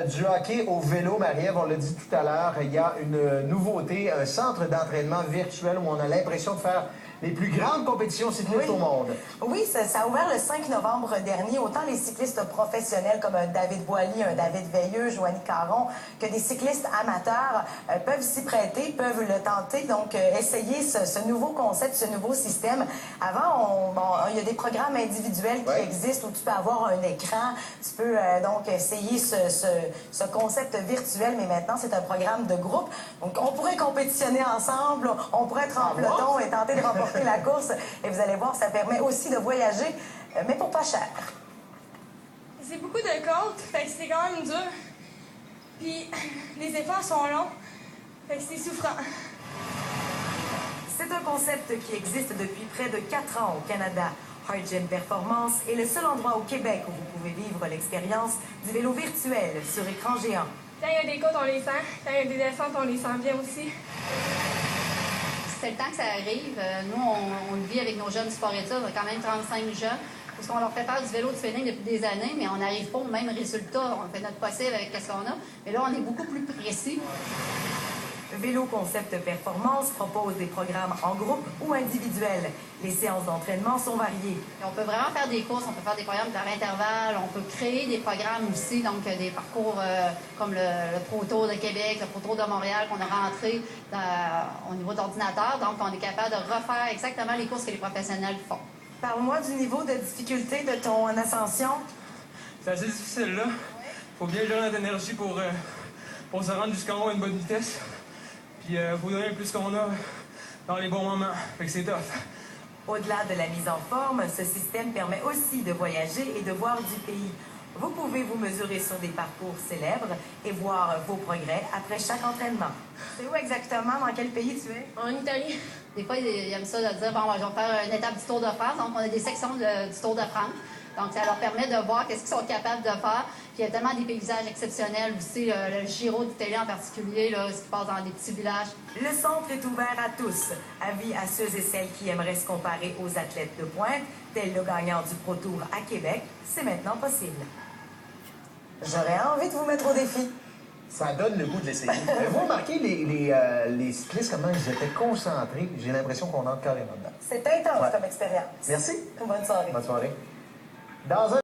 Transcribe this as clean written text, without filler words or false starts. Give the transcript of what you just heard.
du hockey au vélo, Marie-Ève, on l'a dit tout à l'heure, il y a une nouveauté, un centre d'entraînement virtuel où on a l'impression de faire les plus grandes compétitions cyclistes au monde. Oui, ça a ouvert le 5 novembre dernier. Autant les cyclistes professionnels comme un David Boily, un David Veilleux, Joanie Caron, que des cyclistes amateurs peuvent s'y prêter, peuvent le tenter. Donc, essayer ce nouveau concept, ce nouveau système. Avant, il y a des programmes individuels qui existent où tu peux avoir un écran. Tu peux donc essayer ce concept virtuel, mais maintenant, c'est un programme de groupe. Donc, on pourrait compétitionner ensemble, on pourrait être en peloton et tenter de remporter la course. Et vous allez voir, ça permet aussi de voyager, mais pour pas cher. C'est beaucoup de côtes, fait que c'est quand même dur. Puis les efforts sont longs, fait que c'est souffrant. C'est un concept qui existe depuis près de 4 ans au Canada. Hard Gym Performance est le seul endroit au Québec où vous pouvez vivre l'expérience du vélo virtuel sur écran géant. Quand il y a des côtes, on les sent. Quand il y a des descentes, on les sent bien aussi. C'est le temps que ça arrive. Nous, on le vit avec nos jeunes sport-études. On a quand même 35 jeunes. Parce qu'on leur fait faire du vélo de feeling depuis des années, mais on n'arrive pas au même résultat. On fait notre possible avec ce qu'on a. Mais là, on est beaucoup plus précis. Vélo Concept Performance propose des programmes en groupe ou individuels. Les séances d'entraînement sont variées. Et on peut vraiment faire des courses, on peut faire des programmes par intervalle, on peut créer des programmes aussi, donc des parcours comme le Pro Tour de Québec, le Pro Tour de Montréal qu'on a rentré au niveau d'ordinateur. Donc, on est capable de refaire exactement les courses que les professionnels font. Parle-moi du niveau de difficulté de ton ascension. C'est assez difficile, là. Faut bien gérer notre énergie pour se rendre jusqu'en haut à une bonne vitesse. Puis, faut donner le plus qu'on a dans les bons moments. Fait que c'est tough. Au-delà de la mise en forme, ce système permet aussi de voyager et de voir du pays. Vous pouvez vous mesurer sur des parcours célèbres et voir vos progrès après chaque entraînement. C'est où exactement? Dans quel pays tu es? En Italie. Des fois, ils aiment ça de dire, bon, je vais faire une étape du Tour de France. Donc, on a des sections du Tour de France. Donc, ça leur permet de voir qu'est-ce qu'ils sont capables de faire. Puis, il y a tellement des paysages exceptionnels aussi. Le Giro d'Italie en particulier, là, ce qui passe dans des petits villages. Le centre est ouvert à tous. Avis à ceux et celles qui aimeraient se comparer aux athlètes de pointe, tel le gagnant du Pro Tour à Québec, c'est maintenant possible. J'aurais envie de vous mettre au défi. Ça donne le goût de l'essayer. Vous remarquez les cyclistes, comment ils étaient concentrés. J'ai l'impression qu'on entre carrément dedans. C'est intense comme expérience. Merci. Bonne soirée. Bonne soirée. Dans un